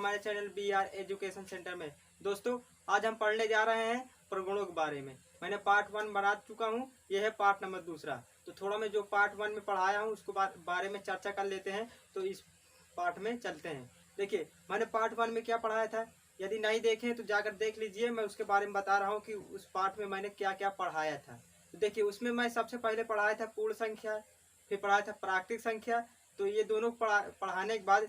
हमारे channel BR education centre में। दोस्तों, आज हम पढ़ने जा रहे हैं प्रगुणों के बारे में। मैंने पार्ट 1 बना चुका हूँ, यह है पार्ट नंबर 2। तो थोड़ा मैं जो पार्ट 1 में पढ़ाया हूँ उसको बारे में चर्चा कर लेते हैं। तो इस पार्ट में चलते हैं। देखिए, मैंने पार्ट 1 में क्या पढ़ाया था, यदि नहीं देखें तो जाकर देख लीजिए। मैं उसके बारे में बता रहा हूँ कि उस पार्ट में मैंने क्या क्या पढ़ाया था। तो देखिए, उसमें मैं सबसे पहले पढ़ाया था पूर्ण संख्या, फिर पढ़ाया था प्राकृतिक संख्या। तो ये दोनों पढ़ाने के बाद,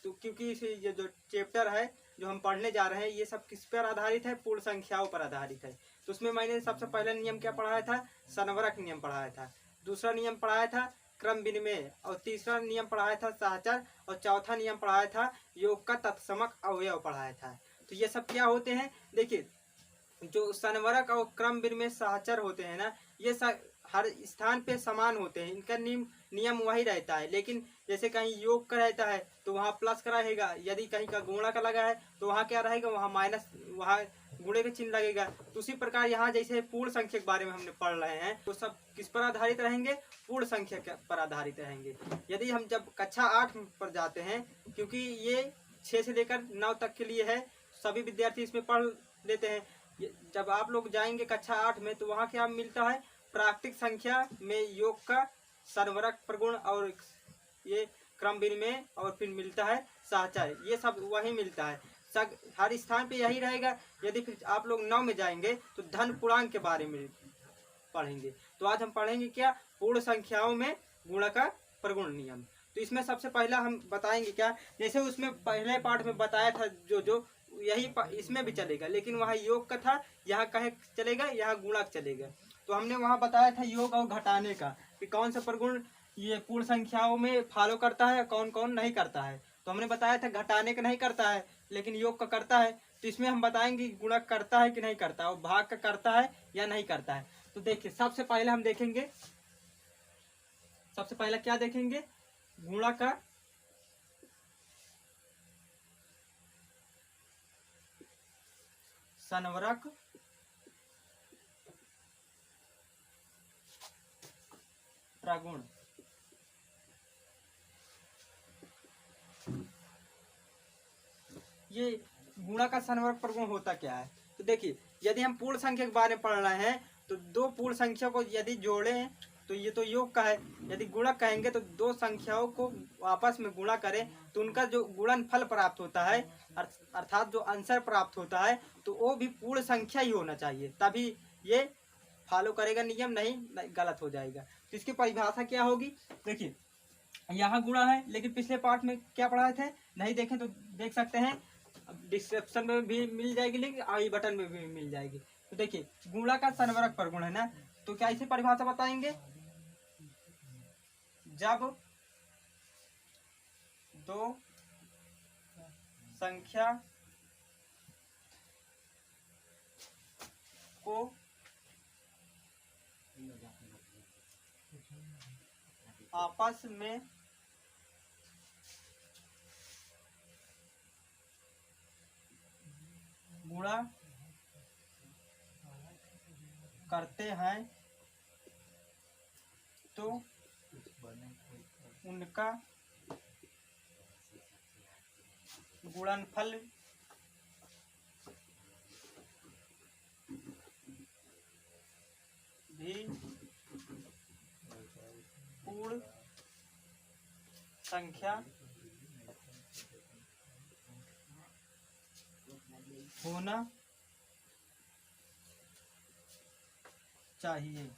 तो क्योंकि ये जो चैप्टर है जो हम पढ़ने जा रहे हैं, ये सब किस पर आधारित है, पूर्ण संख्याओं पर आधारित है। तो उसमें मैंने सबसे पहला नियम क्या पढ़ाया था, संवरक नियम पढ़ाया था। दूसरा नियम पढ़ाया था क्रम विनिमय, और तीसरा नियम पढ़ाया था सहचर, और चौथा नियम पढ़ाया था योग का तत्समक अवयव पढ़ाया था। तो ये सब क्या होते हैं, देखिए, जो संवरक और क्रम विनिमय सहचर होते हैं ना, ये हर स्थान पे समान होते हैं। इनका नियम वही रहता है। लेकिन जैसे कहीं योग का रहता है तो वहाँ प्लस का रहेगा, यदि कहीं का गुणा का लगा है तो वहाँ क्या रहेगा, वहाँ माइनस, वहाँ गुणे का चिन्ह लगेगा। तो उसी प्रकार यहाँ जैसे पूर्ण संख्या के बारे में हमने पढ़ रहे हैं, तो सब किस पर आधारित रहेंगे, पूर्ण संख्या पर आधारित रहेंगे। यदि हम जब कक्षा 8 पर जाते हैं, क्योंकि ये 6 से लेकर 9 तक के लिए है, सभी विद्यार्थी इसमें पढ़ लेते हैं। जब आप लोग जाएंगे कक्षा 8 में, तो वहाँ क्या मिलता है, प्राकृतिक संख्या में योग का संवरक प्रगुण, और ये क्रम विनिमय, और फिर मिलता है सहचर। ये सब वही मिलता है, हर स्थान पे यही रहेगा। यदि फिर आप लोग 9 में जाएंगे तो धन पूर्णांक के बारे में पढ़ेंगे। तो आज हम पढ़ेंगे क्या, पूर्ण संख्याओं में गुणा का प्रगुण नियम। तो इसमें सबसे पहला हम बताएंगे क्या, जैसे उसमें पहले पाठ में बताया था जो यही इसमें भी चलेगा, लेकिन वहाँ योग का था, यहाँ कहे चलेगा, यहाँ गुणा चलेगा। तो हमने वहाँ बताया था योग और घटाने का, कि कौन सा प्रगुण ये पूर्ण संख्याओं में फॉलो करता है, कौन कौन नहीं करता है। तो हमने बताया था घटाने का नहीं करता है, लेकिन योग का करता है। तो इसमें हम बताएंगे गुणा करता है कि नहीं करता है, और भाग का करता है या नहीं करता है। तो देखिए, सबसे पहले हम देखेंगे, सबसे पहला क्या देखेंगे, गुणा का संवरक प्रगुण। ये गुणा का संवरक प्रगुण होता क्या है। तो देखिए, यदि हम पूर्ण संख्या के बारे में पढ़ रहे हैं, तो दो पूर्ण संख्या को यदि जोड़ें तो ये तो योग का है। यदि गुणा कहेंगे तो दो संख्याओं को आपस में गुणा करें तो उनका जो गुणनफल प्राप्त होता है, अर्थात जो आंसर प्राप्त होता है, तो वो भी पूर्ण संख्या ही होना चाहिए, तभी ये फॉलो करेगा नियम, नहीं गलत हो जाएगा। तो इसकी परिभाषा क्या होगी, देखिए, यहाँ गुणा है, लेकिन पिछले पार्ट में क्या पढ़ाए थे, नहीं देखें तो देख सकते हैं, डिस्क्रिप्शन में भी मिल जाएगी, लेकिन आई बटन में भी मिल जाएगी। तो देखिए, गुणा का संवरक प्रगुण है ना, तो क्या इसे परिभाषा बताएंगे, जब दो संख्या को आपस में गुणा करते हैं तो उनका गुणनफल भी पूर्ण संख्या होना चाहिए।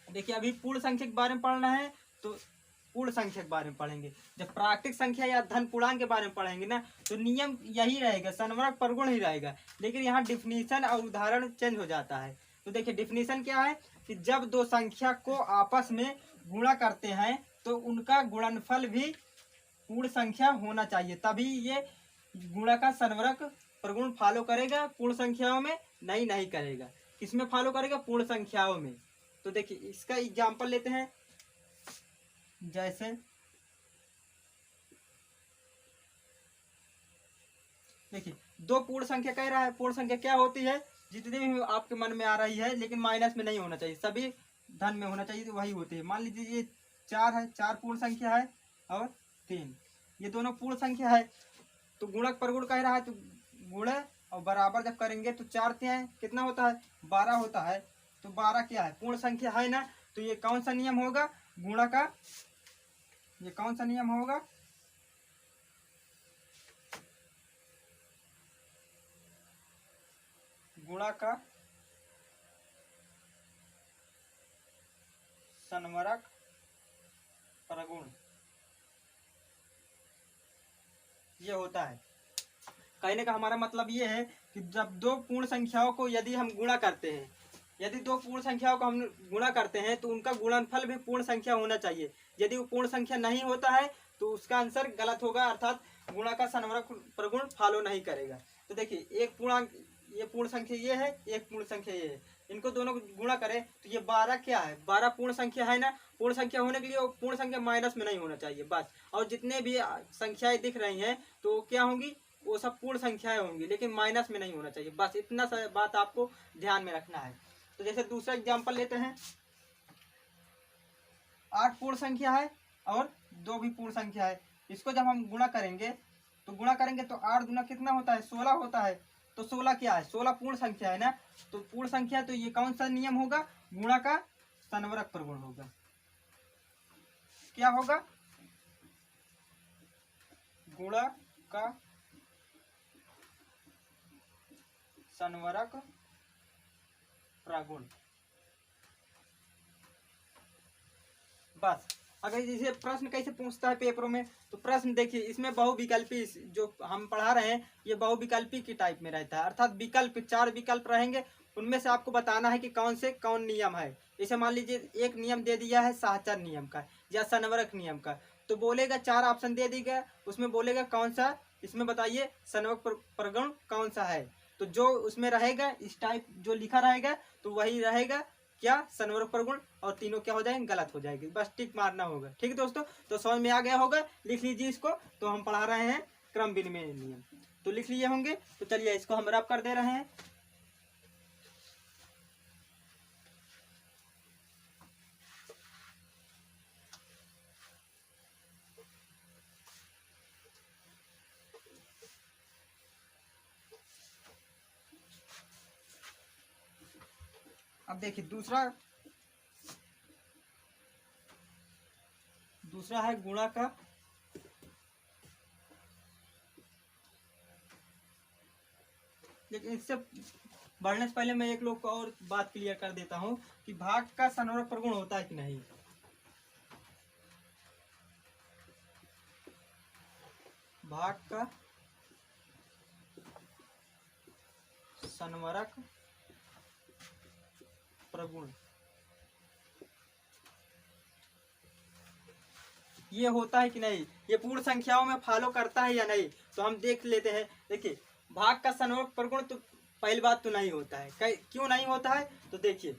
देखिए, अभी पूर्ण संख्या के बारे में पढ़ना है, तो पूर्ण संख्या के बारे में पढ़ेंगे। जब प्राकृतिक संख्या या धन पूर्णांक के बारे में पढ़ेंगे ना, तो नियम यही रहेगा, संवरक प्रगुण ही रहेगा, लेकिन यहाँ डिफिनीशन और उदाहरण चेंज हो जाता है। तो देखिए, डिफिनीशन क्या है, कि जब दो संख्या को आपस में गुणा करते हैं तो उनका गुणनफल भी पूर्ण संख्या होना चाहिए, तभी ये गुणा का संवरक प्रगुण फॉलो करेगा। पूर्ण संख्याओं में नहीं करेगा। किसमें फॉलो करेगा, पूर्ण संख्याओं में। तो देखिए, इसका एग्जाम्पल लेते हैं, जैसे देखिए, दो पूर्ण संख्या कह रहा है, पूर्ण संख्या क्या होती है, जितनी भी आपके मन में आ रही है, लेकिन माइनस में नहीं होना चाहिए, सभी धन में होना चाहिए, तो वही होती है। मान लीजिए ये 4 है, 4 पूर्ण संख्या है, और 3, ये दोनों पूर्ण संख्या है। तो गुणक प्रगुण कह रहा है तो गुणे और बराबर जब करेंगे तो 4 तिहाई कितना होता है 12 होता है। तो 12 क्या है पूर्ण संख्या है ना। तो ये कौन सा नियम होगा गुणा का, ये कौन सा नियम होगा गुणा का सन्वरक प्रगुण, ये होता है। कहने का हमारा मतलब ये है कि जब दो पूर्ण संख्याओं को यदि हम गुणा करते हैं, यदि दो पूर्ण संख्याओं को हम गुणा करते हैं तो उनका गुणनफल भी पूर्ण संख्या होना चाहिए। यदि वो पूर्ण संख्या नहीं होता है तो उसका आंसर गलत होगा, अर्थात गुणा का सन्वरक प्रगुण फॉलो नहीं करेगा। तो देखिए एक पूर्णांक, ये पूर्ण संख्या ये है, एक पूर्ण संख्या ये है, इनको दोनों को गुणा करें तो ये 12 क्या है 12 पूर्ण संख्या है ना। पूर्ण संख्या होने के लिए वो पूर्ण संख्या माइनस में नहीं होना चाहिए बस। और जितने भी संख्याएं दिख रही हैं तो क्या होंगी वो सब पूर्ण संख्याएं होंगी, लेकिन माइनस में नहीं होना चाहिए, बस इतना सा बात आपको ध्यान में रखना है। तो जैसे दूसरा एग्जांपल लेते हैं, 8 पूर्ण संख्या है और 2 भी पूर्ण संख्या है। इसको जब हम गुणा करेंगे तो 8 गुना कितना होता है 16 होता है। तो 16 क्या है 16 पूर्ण संख्या है ना। तो पूर्ण संख्या तो ये कौन सा नियम होगा गुणा का सन्वरक प्रगुण होगा। क्या होगा गुणा का सन्वरक प्रगुण। बस अगर जैसे प्रश्न कैसे पूछता है पेपरों में, तो प्रश्न देखिए इसमें बहुविकल्पी जो हम पढ़ा रहे हैं ये बहुविकल्पी की टाइप में रहता है, अर्थात विकल्प 4 विकल्प रहेंगे, उनमें से आपको बताना है कि कौन नियम है। जैसे मान लीजिए एक नियम दे दिया है साहचर्य नियम का या सन्वरक नियम का, तो बोलेगा 4 ऑप्शन दे दिया, उसमें बोलेगा कौन सा, इसमें बताइए सन्वरक प्रगुण कौन सा है। तो जो उसमें रहेगा इस टाइप जो लिखा रहेगा तो वही रहेगा क्या सन्वरक प्रगुण, और तीनों क्या हो जाएंगे गलत हो जाएगी, बस टिक मारना होगा। ठीक है दोस्तों, तो समझ में आ गया होगा, लिख लीजिए इसको। तो हम पढ़ा रहे हैं क्रम विनिमय नियम, तो लिख लिए होंगे। तो चलिए इसको हम रब कर दे रहे हैं। अब देखिए दूसरा है गुणा का लेकिन इससे बढ़ने से पहले मैं एक लोग को और बात क्लियर कर देता हूं कि भाग का सन्वरक प्रगुण होता है कि नहीं। भाग का सन्वरक प्रगुण ये होता है कि नहीं, ये पूर्ण संख्याओं में फॉलो करता है या नहीं, तो हम देख लेते हैं। देखिए भाग का सन्वरक प्रगुण तो पहली बात तो नहीं होता है। क्यों नहीं होता है तो देखिए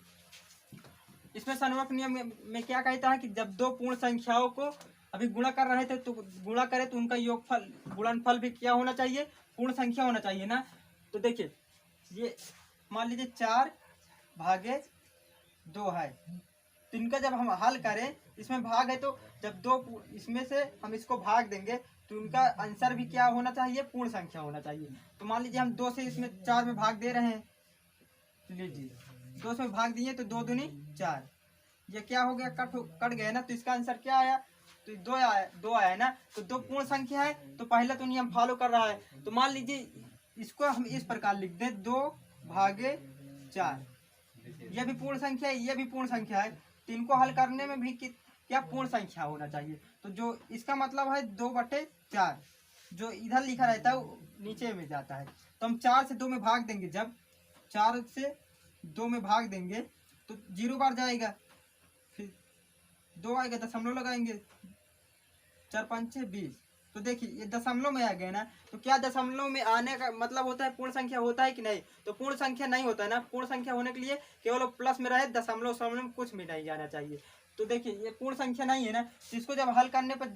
इसमें सन्वरक नियम में क्या कहता है कि जब दो पूर्ण संख्याओं को अभी गुणा कर रहे थे तो गुणा करे तो उनका योगफल गुणनफल भी क्या होना चाहिए पूर्ण संख्या होना चाहिए ना। तो देखिए ये मान लीजिए 4 भागे 2 है, तो इनका जब हम हल करें इसमें भाग है तो जब दो इसमें से हम इसको भाग देंगे तो उनका आंसर भी क्या होना चाहिए पूर्ण संख्या होना चाहिए। तो मान लीजिए हम 2 से इसमें 4 में भाग दे रहे हैं, लीजिए 2 से भाग दिए तो 2 दूनी 4, ये क्या हो गया कट गया ना। तो इसका आंसर क्या आया तो 2 आया ना। तो 2 पूर्ण संख्या है तो पहला तो नियम फॉलो कर रहा है। तो मान लीजिए इसको हम इस प्रकार लिख दें 2 भागे 4, यह भी पूर्ण संख्या है ये भी पूर्ण संख्या है, तो इनको हल करने में भी क्या पूर्ण संख्या होना चाहिए। तो जो इसका मतलब है 2/4 जो इधर लिखा रहता है वो नीचे में जाता है। तो हम 4 से 2 में भाग देंगे, जब 4 से 2 में भाग देंगे तो 0 बार जाएगा, फिर 2 आएगा दशमलव लगाएंगे, 4 5 6 20। तो देखिए ये दशमलव में आ गया ना। तो क्या दशमलव में आने का मतलब होता है पूर्ण संख्या होता है कि नहीं, तो पूर्ण संख्या नहीं होता है ना। पूर्ण संख्या होने के लिए केवल प्लस में रहे, दशमलव शमलव में कुछ भी नहीं जाना चाहिए। तो देखिए ये पूर्ण संख्या नहीं है ना, तो इसको जब हल करने पर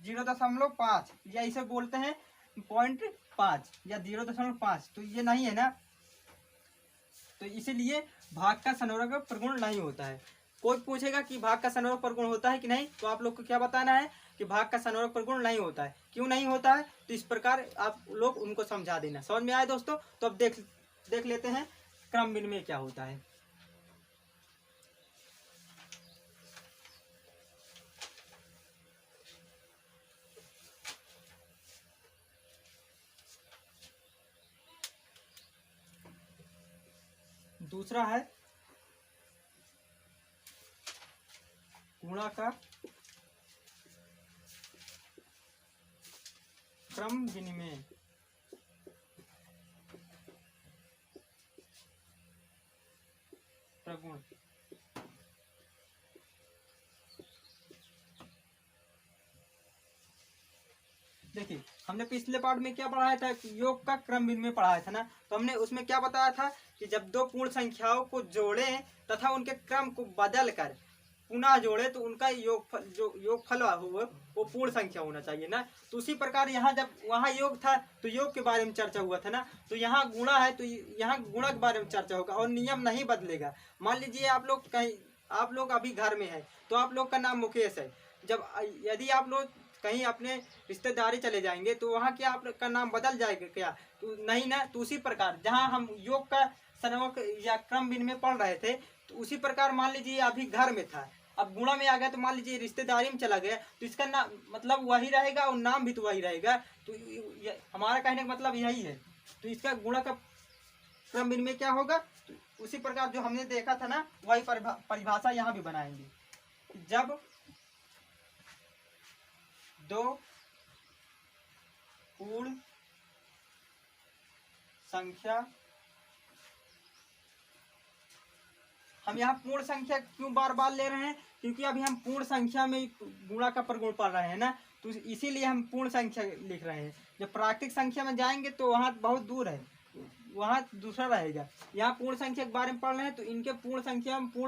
0.5 या इसे बोलते हैं 0.5 या 0.5, तो ये नहीं है ना। तो इसीलिए भाग का सन्वरक प्रगुण नहीं होता है। कोई पूछेगा कि भाग का सन्वरक प्रगुण होता है कि नहीं, तो आप लोग को क्या बताना है कि भाग का सनवर्ग प्रगुण नहीं होता है। क्यों नहीं होता है, तो इस प्रकार आप लोग उनको समझा देना। समझ में आए दोस्तों? तो अब देख लेते हैं क्रम विनिमय क्या होता है। दूसरा है गुणा का क्रम विनिमय। प्रगुण देखिए, हमने पिछले पार्ट में क्या पढ़ाया था, योग का क्रम विनिमय पढ़ाया था ना। तो हमने उसमें क्या बताया था कि जब दो पूर्ण संख्याओं को जोड़ें तथा उनके क्रम को बदल कर पुनः जोड़े तो उनका योगफल, जो योगफल हो वो पूर्ण संख्या होना चाहिए ना। तो उसी प्रकार यहाँ जब वहाँ योग था तो योग के बारे में चर्चा हुआ था ना, तो यहाँ गुणा है तो यहाँ गुणा के बारे में चर्चा होगा और नियम नहीं बदलेगा। मान लीजिए आप लोग अभी घर में है, तो आप लोग का नाम मुकेश है। जब यदि आप लोग कहीं अपने रिश्तेदारी चले जाएंगे तो वहाँ क्या आपका नाम बदल जाएगा क्या? तो नहीं ना। तो उसी प्रकार जहाँ हम योग का सनवर्ग या क्रम विनिमय पढ़ रहे थे, तो उसी प्रकार मान लीजिए अभी घर में था, अब गुणा में आ गया, तो मान लीजिए रिश्तेदारी में चला गया, तो इसका नाम मतलब वही रहेगा और नाम भी तो वही रहेगा। तो हमारा कहने का मतलब यही है। तो इसका गुणा का क्रम विनिमय क्या होगा, तो उसी प्रकार जो हमने देखा था ना वही परिभाषा यहाँ भी बनाएंगे। जब दो पूर्ण संख्या, हम यहाँ पूर्ण संख्या क्यों बार बार ले रहे हैं, क्योंकि अभी हम पूर्ण संख्या में गुणा का प्रगुण पढ़ रहे हैं ना, तो इसीलिए हम पूर्ण संख्या लिख रहे हैं। जब प्राकृतिक संख्या में जाएंगे तो वहाँ बहुत दूर है, वहाँ दूसरा रहेगा। यहाँ पूर्ण संख्या के बारे में पढ़ रहे हैं, तो इनके पूर्ण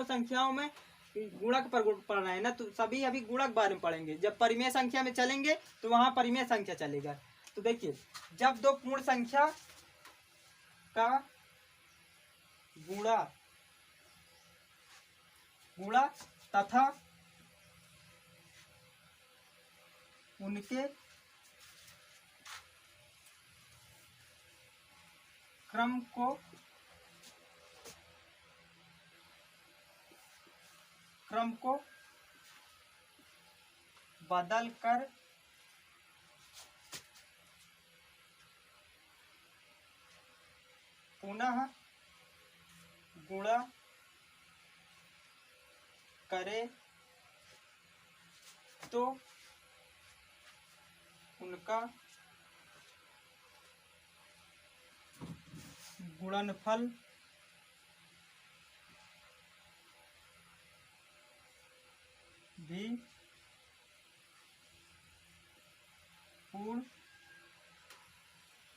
संख्याओं में गुणक प्रगुण पढ़ रहे हैं ना, तो सभी अभी गुणक बारे में पढ़ेंगे। जब परिमेय संख्या में चलेंगे तो वहाँ परिमेय संख्या चलेगा। तो देखिए, जब दो पूर्ण संख्या का गुणा तथा उनके क्रम को बदल कर पुनः गुणा करे तो उनका गुणनफल भी पूर्ण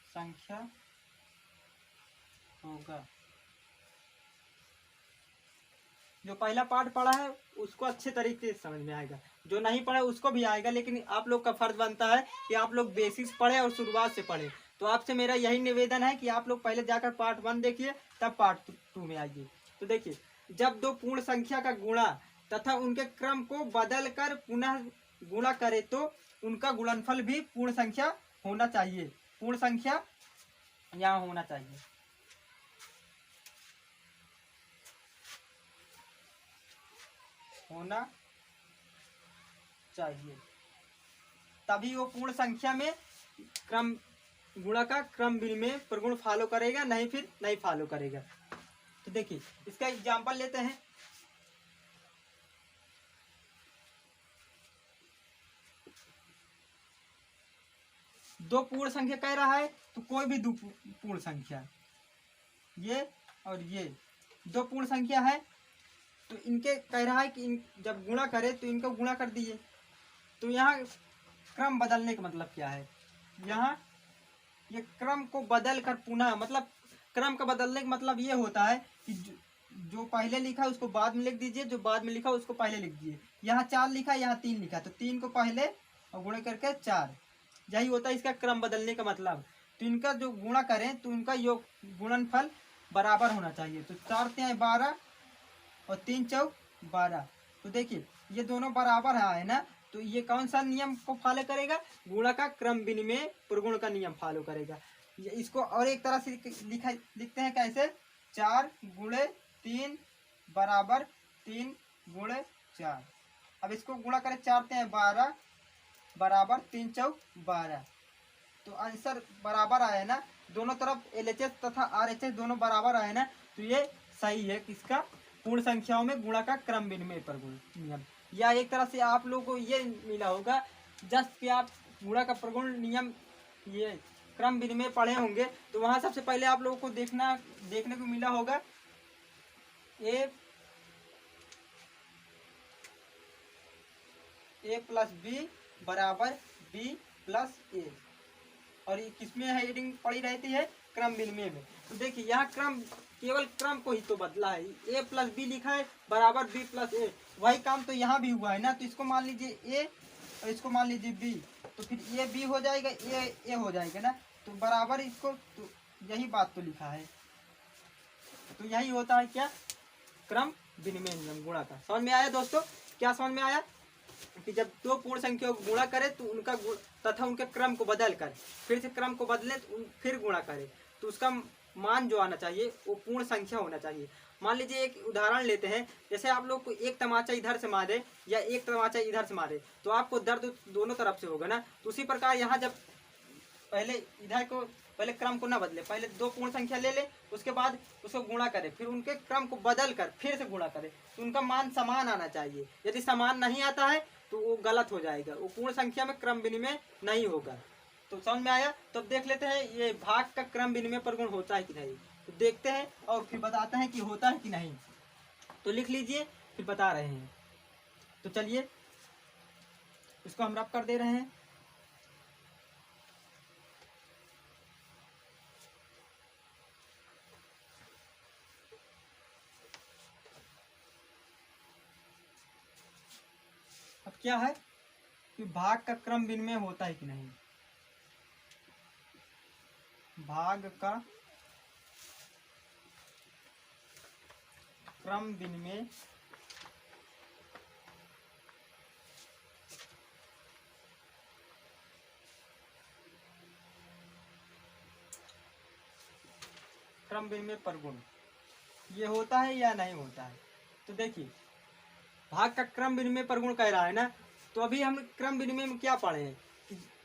संख्या होगा। जो पहला पार्ट पढ़ा है उसको अच्छे तरीके से समझ में आएगा, जो नहीं पढ़ा उसको भी आएगा, लेकिन आप लोग का फर्ज बनता है कि आप लोग बेसिक्स पढ़े और शुरुआत से पढ़े। तो आपसे मेरा यही निवेदन है कि आप लोग पहले जाकर पार्ट 1 देखिए, तब पार्ट 2 में आइए। तो देखिए, जब दो पूर्ण संख्या का गुणा तथा उनके क्रम को बदल कर पुनः गुणा करे तो उनका गुणनफल भी पूर्ण संख्या होना चाहिए। पूर्ण संख्या यहाँ होना चाहिए। तभी वो पूर्ण संख्या में क्रम गुणा का क्रम विनिमय प्रगुण फॉलो करेगा, नहीं फिर नहीं फॉलो करेगा। तो देखिए, इसका एग्जांपल लेते हैं। दो पूर्ण संख्या कह रहा है, तो कोई भी दो पूर्ण संख्या, ये और ये दो पूर्ण संख्या है, तो इनके कह रहा है कि जब गुणा करे तो इनको गुणा कर दिए। तो यहाँ क्रम बदलने का मतलब क्या है, यहाँ ये क्रम को बदल कर पुनः, मतलब क्रम का बदलने का मतलब ये होता है कि जो पहले लिखा उसको बाद में लिख दीजिए, जो बाद में लिखा उसको पहले लिख दीजिए। यहाँ 4 लिखा, यहाँ 3 लिखा, तो 3 को पहले और गुणा करके 4, यही होता है इसका क्रम बदलने का मतलब। तो इनका जो गुणा करें तो इनका योग गुणनफल बराबर होना चाहिए। तो 4 तिहाई 12 और 3 चौक 12। तो देखिए, ये दोनों बराबर है ना, तो ये कौन सा नियम को फॉलो करेगा? गुणा का क्रम विनिमय प्रगुण का नियम फॉलो करेगा। इसको और एक तरह से लिखते हैं कैसे? 4 गुणे 3 बराबर 3 गुणे 4। अब इसको गुणा करें, 4 हैं 12 बराबर 3 चौक 12। तो आंसर बराबर आया ना, दोनों तरफ LHS तथा RHS दोनों बराबर आए ना, तो ये सही है किसका? पूर्ण संख्याओं में गुणा का क्रम विनिमय प्रगुण नियम। या एक तरह से आप लोगों को ये मिला होगा, जस्ट कि आप गुणा का प्रगुण नियम ये क्रम विनिमय पढ़े होंगे, तो वहां सबसे पहले आप लोगों को देखने को मिला होगा a प्लस बी बराबर b प्लस ए, और ये किसमें हेडिंग पड़ी रहती है? क्रम विनिमय में। तो देखिए यहाँ केवल क्रम को ही तो बदला है, a प्लस बी लिखा है बराबर b प्लस ए, वही काम तो यहाँ भी हुआ है ना। तो इसको मान लीजिए a और इसको मान लीजिए b, तो फिर a b हो जाएगा, a हो जाएगा ना, तो बराबर इसको, तो यही बात तो लिखा है। तो यही होता है क्या? क्रम विनिमय नियम गुणा का। समझ में आया दोस्तों? क्या समझ में आया? कि जब दो पूर्ण संख्याओं को गुणा करें तो उनका तथा उनके क्रम को बदल कर फिर से क्रम को बदले तो फिर गुणा करें, तो उसका मान जो आना चाहिए वो पूर्ण संख्या होना चाहिए। मान लीजिए एक उदाहरण लेते हैं, जैसे आप लोग को एक तमाचा इधर से मारे या एक तमाचा इधर से मारे तो आपको दर्द दोनों तरफ से होगा ना। तो उसी प्रकार यहाँ जब पहले इधर को पहले क्रम को ना बदले, पहले दो पूर्ण संख्या ले ले, उसके बाद उसको गुणा करे, फिर उनके क्रम को बदल कर फिर से गुणा करे, तो उनका मान समान आना चाहिए। यदि समान नहीं आता है तो वो गलत हो जाएगा, वो पूर्ण संख्या में क्रम विनिमय नहीं होगा। तो समझ में आया? तो अब देख लेते हैं ये भाग का क्रम विनिमय प्रगुण होता है कि नहीं, तो देखते हैं और फिर बताते हैं कि होता है कि नहीं। तो लिख लीजिए, फिर बता रहे हैं। तो चलिए इसको हम रब कर दे रहे हैं। अब क्या है कि भाग का क्रम विनिमय होता है कि नहीं। भाग का क्रम विनिमय प्रगुण ये होता है या नहीं होता है। तो देखिए भाग का क्रम विनिमय प्रगुण कह रहा है ना, तो अभी हम क्रम विनिमय में क्या पढ़े हैं?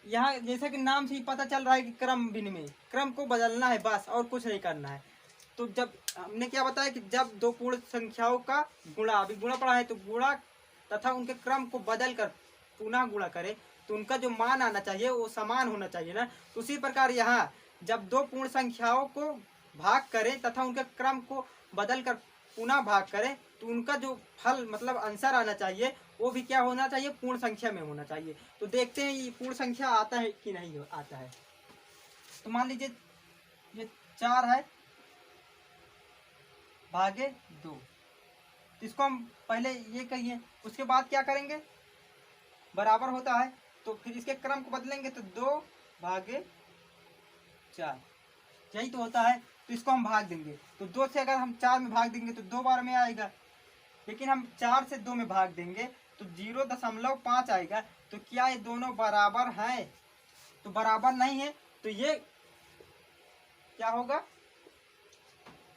यहाँ जैसा कि नाम से ही पता चल रहा है कि क्रम विनिमय, क्रम को बदलना है बस, और कुछ नहीं करना है। तो जब हमने क्या बताया कि जब दो पूर्ण संख्याओं का गुणा, अभी गुणा पढ़ा है, तो गुणा तथा उनके क्रम को बदल कर पुनः गुणा करें तो उनका जो मान आना चाहिए वो समान होना चाहिए ना। तो उसी प्रकार यहाँ जब दो पूर्ण संख्याओं को भाग करें तथा उनके क्रम को बदल कर पुनः भाग करें तो उनका जो फल मतलब आंसर आना चाहिए वो भी क्या होना चाहिए? पूर्ण संख्या में होना चाहिए। तो देखते हैं ये पूर्ण संख्या आता है कि नहीं आता है। तो मान लीजिए ये 4 है भागे 2, तो इसको हम पहले ये कहिए, उसके बाद क्या करेंगे? बराबर होता है, तो फिर इसके क्रम को बदलेंगे तो 2 भागे 4, यही तो होता है। तो इसको हम भाग देंगे, तो 2 से अगर हम 4 में भाग देंगे तो 2 बार में आएगा, लेकिन हम 4 से 2 में भाग देंगे तो 0.5 आएगा। तो क्या ये दोनों बराबर हैं? तो बराबर नहीं है, तो ये क्या होगा?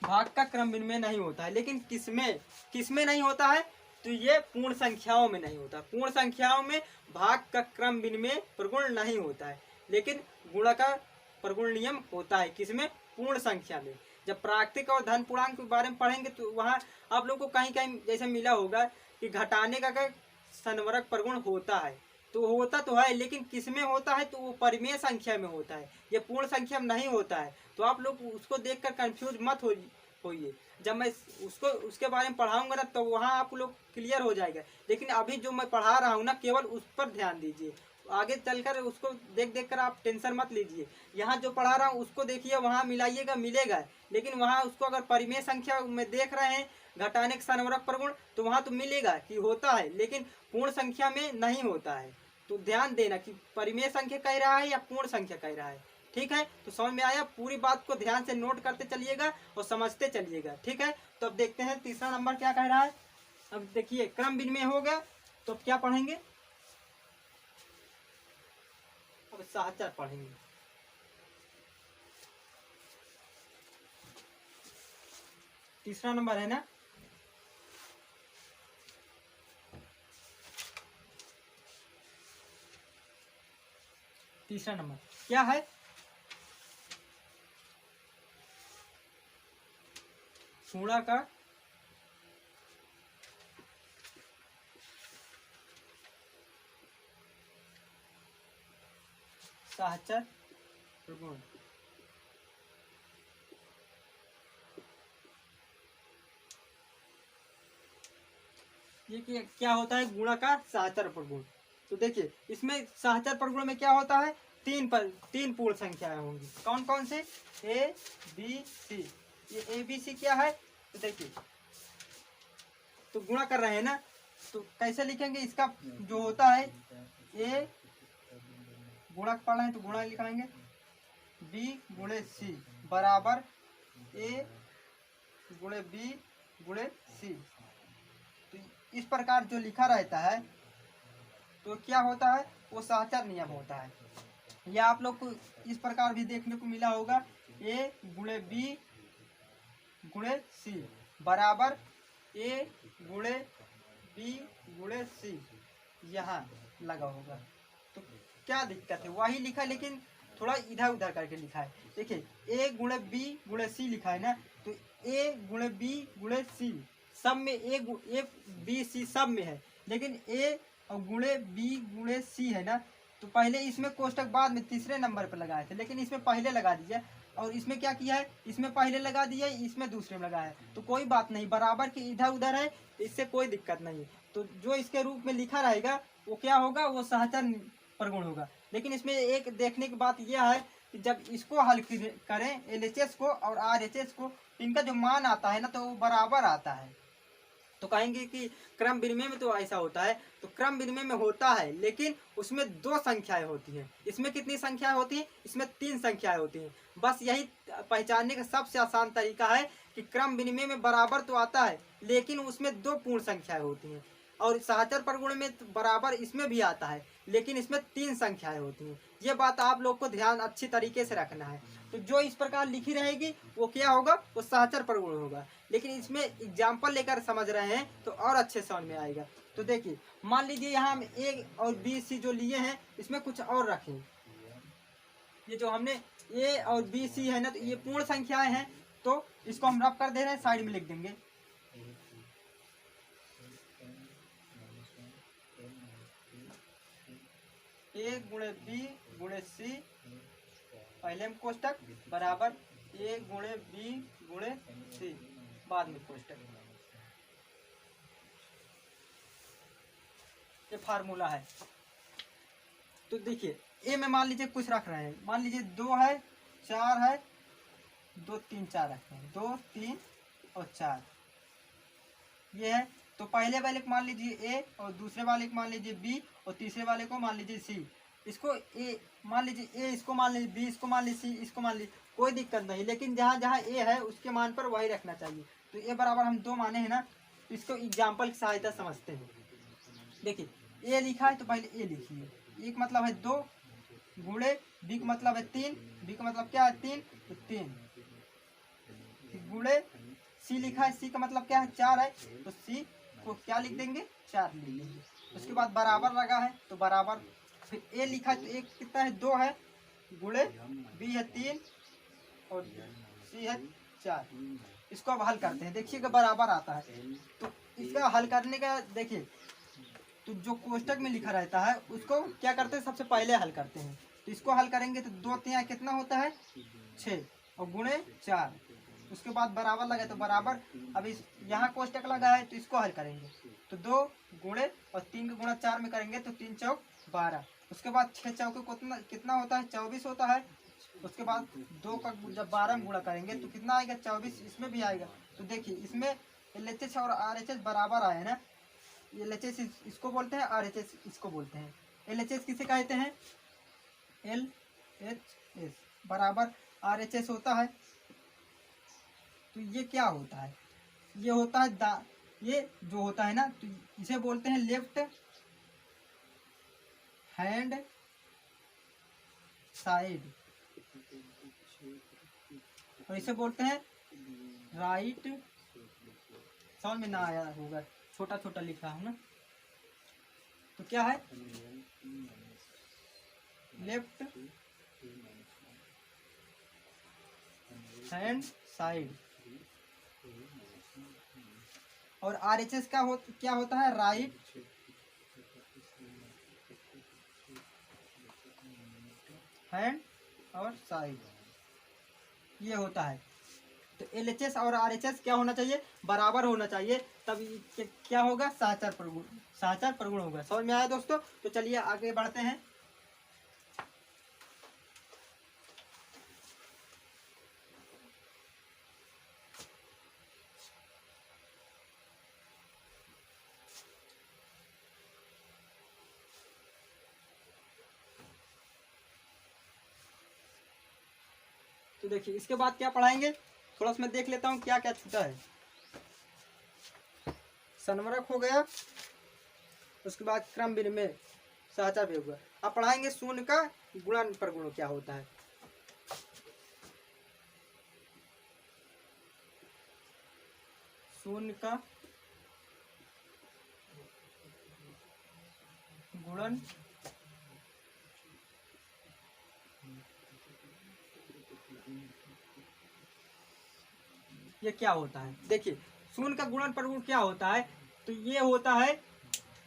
भाग का क्रम विनिमय नहीं होता है। लेकिन किसमें नहीं होता है? तो ये पूर्ण संख्याओं में नहीं होता। पूर्ण संख्याओं में भाग का क्रम विनिमय प्रगुण नहीं होता है, लेकिन गुणा का प्रगुण नियम होता है। किसमें? पूर्ण संख्या में। जब प्राकृतिक और धन पूर्णांक के बारे में पढ़ेंगे तो वहाँ आप लोग को कहीं कहीं जैसे मिला होगा कि घटाने का संवरक प्रगुण होता है, तो होता तो है, लेकिन किसमें होता है? तो वो परिमेय संख्या में होता है, ये पूर्ण संख्या में नहीं होता है। तो आप लोग उसको देखकर कंफ्यूज मत होइए। जब मैं उसके बारे में पढ़ाऊंगा ना तो वहाँ आप लोग क्लियर हो जाएगा। लेकिन अभी जो मैं पढ़ा रहा हूँ ना केवल उस पर ध्यान दीजिए, आगे चलकर उसको देख कर आप टेंशन मत लीजिए। यहाँ जो पढ़ा रहा हूँ उसको देखिए, वहाँ मिलाइएगा मिलेगा, लेकिन वहाँ उसको अगर परिमेय संख्या में देख रहे हैं घटाने का संवरक प्रगुण तो वहाँ तो मिलेगा कि होता है, लेकिन पूर्ण संख्या में नहीं होता है। तो ध्यान देना कि परिमेय संख्या कह रहा है या पूर्ण संख्या कह रहा है। ठीक है, तो समझ में आया? पूरी बात को ध्यान से नोट करते चलिएगा और समझते चलिएगा। ठीक है, तो अब देखते हैं तीसरा नंबर क्या कह रहा है। अब देखिए क्रम विनिमय हो गया, तो अब क्या पढ़ेंगे? अब सहचर पढ़ेंगे। तीसरा नंबर है ना, तीसरा नंबर क्या है, गुणाकार सहचर प्रगुण। ये क्या होता है, गुणाकार सहचर प्रगुण। तो देखिए इसमें सहचर प्रगुण में क्या होता है, तीन पूर्ण संख्याएं होंगी। कौन कौन से, ए बी सी। ये ए बी सी क्या है, तो देखिए तो गुणा कर रहे हैं ना, तो कैसे लिखेंगे, इसका जो होता है ए गुणा पढ़ रहे हैं तो गुणा लिखाएंगे, बी गुणे सी बराबर ए गुणे बी गुणे सी। तो इस प्रकार जो लिखा रहता है तो क्या होता है, वो सहचर नियम होता है। या आप लोग को इस प्रकार भी देखने को मिला होगा, ए गुणे बी गुणे सी बराबर ए गुणे बी गुणे सी, यहाँ लगा होगा। तो क्या दिक्कत है, वही लिखा लेकिन थोड़ा इधर उधर करके लिखा है। देखिए ए गुणे बी गुणे सी लिखा है ना, तो ए गुणे बी गुणे सी सब में ए बी सी सब में है, लेकिन ए और गुणे बी गुणे सी है ना, तो पहले इसमें कोष्टक बाद में तीसरे नंबर पर लगाए थे, लेकिन इसमें पहले लगा दीजिए। और इसमें क्या किया है, इसमें पहले लगा दिया, इसमें दूसरे में लगाया है, तो कोई बात नहीं, बराबर की इधर उधर है, इससे कोई दिक्कत नहीं। तो जो इसके रूप में लिखा रहेगा वो क्या होगा, वो सहचर प्रगुण होगा। लेकिन इसमें एक देखने की बात यह है कि जब इसको हल करें LHS को और RHS को, इनका जो मान आता है ना तो वो बराबर आता है। तो कहेंगे कि क्रम विनिमय में तो ऐसा होता है, तो क्रम विनिमय में होता है लेकिन उसमें 2 संख्याएं होती हैं। इसमें कितनी संख्याएं होती हैं, इसमें 3 संख्याएं होती हैं। बस यही पहचानने का सबसे आसान तरीका है कि क्रम विनिमय में बराबर तो आता है लेकिन उसमें 2 पूर्ण संख्याएं होती हैं। और सहचर प्रगुण में तो बराबर इसमें भी आता है लेकिन इसमें 3 संख्याएं होती हैं। ये बात आप लोग को ध्यान अच्छी तरीके से रखना है। तो जो इस प्रकार लिखी रहेगी वो क्या होगा, वो सहचर प्रगुण होगा। लेकिन इसमें एग्जाम्पल लेकर समझ रहे हैं तो और अच्छे समझ में आएगा। तो देखिए मान लीजिए यहाँ हम ए और बी सी जो लिए हैं इसमें कुछ और रखें। ये जो हमने ए और बी सी है ना, तो ये पूर्ण संख्याएं हैं, तो इसको हम रब कर दे रहे हैं, साइड में लिख देंगे। ए गुणे बी गुणे सी, पहले हम कोष्टक बराबर ए गुणे बी गुणे सी, बाद में कोष्टक। ये फार्मूला है। तो देखिए ए में मान लीजिए कुछ रख रहे हैं, मान लीजिए 2 है 4 है, 2 3 4 रखते हैं, 2 3 और 4 ये है। तो पहले वाले को मान लीजिए ए और दूसरे वाले को मान लीजिए बी और तीसरे वाले को मान लीजिए सी। इसको ए मान लीजिए, ए इसको मान लीजिए, बी इसको मान लीजिए, सी इसको मान लीजिए, कोई दिक्कत नहीं, लेकिन जहाँ जहाँ ए है उसके मान पर वही रखना चाहिए। तो ए बराबर हम 2 माने हैं ना, तो इसको एग्जाम्पल की सहायता समझते हैं। देखिए ए लिखा है तो पहले ए लिखिए, ए का मतलब है 2 गुणे बी का मतलब है 3, बी का मतलब क्या है 3, तो 3 गुणे सी लिखा है, सी का मतलब क्या है 4 है, तो सी को क्या लिख देंगे 4 लिख देंगे। उसके बाद बराबर लगा है तो बराबर, फिर ए लिखा है तो एक कितना है 2 है, गुणे बी है 3 और सी है 4। इसको अब हल करते हैं, देखिएगा बराबर आता है। तो इसका हल करने का देखिए, तो जो कोष्टक में लिखा रहता है उसको क्या करते हैं, सबसे पहले हल करते हैं। तो इसको हल करेंगे तो 2 3 कितना होता है 6 और गुणे 4, उसके बाद बराबर लगा तो बराबर। अब इस यहाँ कोष्टक लगा है तो इसको हल करेंगे तो 2 गुणे और 3 का गुणा 4 में करेंगे तो 3 चौक 12, उसके बाद 6 चौके कितना होता है 24 होता है। उसके बाद 2 का जब 12 में गुणा करेंगे तो कितना आएगा 24, इसमें भी आएगा। तो देखिए इसमें LHS और RHS बराबर आए ना, LHS इसको बोलते हैं, RHS इसको बोलते हैं। LHS किसे कहते हैं, LHS बराबर RHS होता है। तो ये क्या होता है, ये होता है ये जो होता है ना, तो इसे बोलते हैं लेफ्ट हैंड साइड, और इसे बोलते हैं राइट। समझ में ना आया होगा, छोटा छोटा लिखा है ना। तो क्या है, लेफ्ट हैंड साइड। और RHS क्या होता है, राइट हैंड और साइड, ये होता है। तो LHS और RHS क्या होना चाहिए, बराबर होना चाहिए, तब क्या होगा, सहचर प्रगुण, सहचर प्रगुण होगा। समझ में आया दोस्तों। तो चलिए आगे बढ़ते हैं। तो देखिए इसके बाद क्या पढ़ाएंगे, थोड़ा सा मैं देख लेता हूँ क्या क्या छूटा है। संवरक हो गया, उसके बाद क्रम विनिमय, सहचर भी होगा। अब पढ़ाएंगे शून्य का गुणन प्रगुण क्या होता है। शून्य का गुणन ये क्या होता है। देखिए शून्य का गुणन प्रगुण क्या होता है, तो ये होता है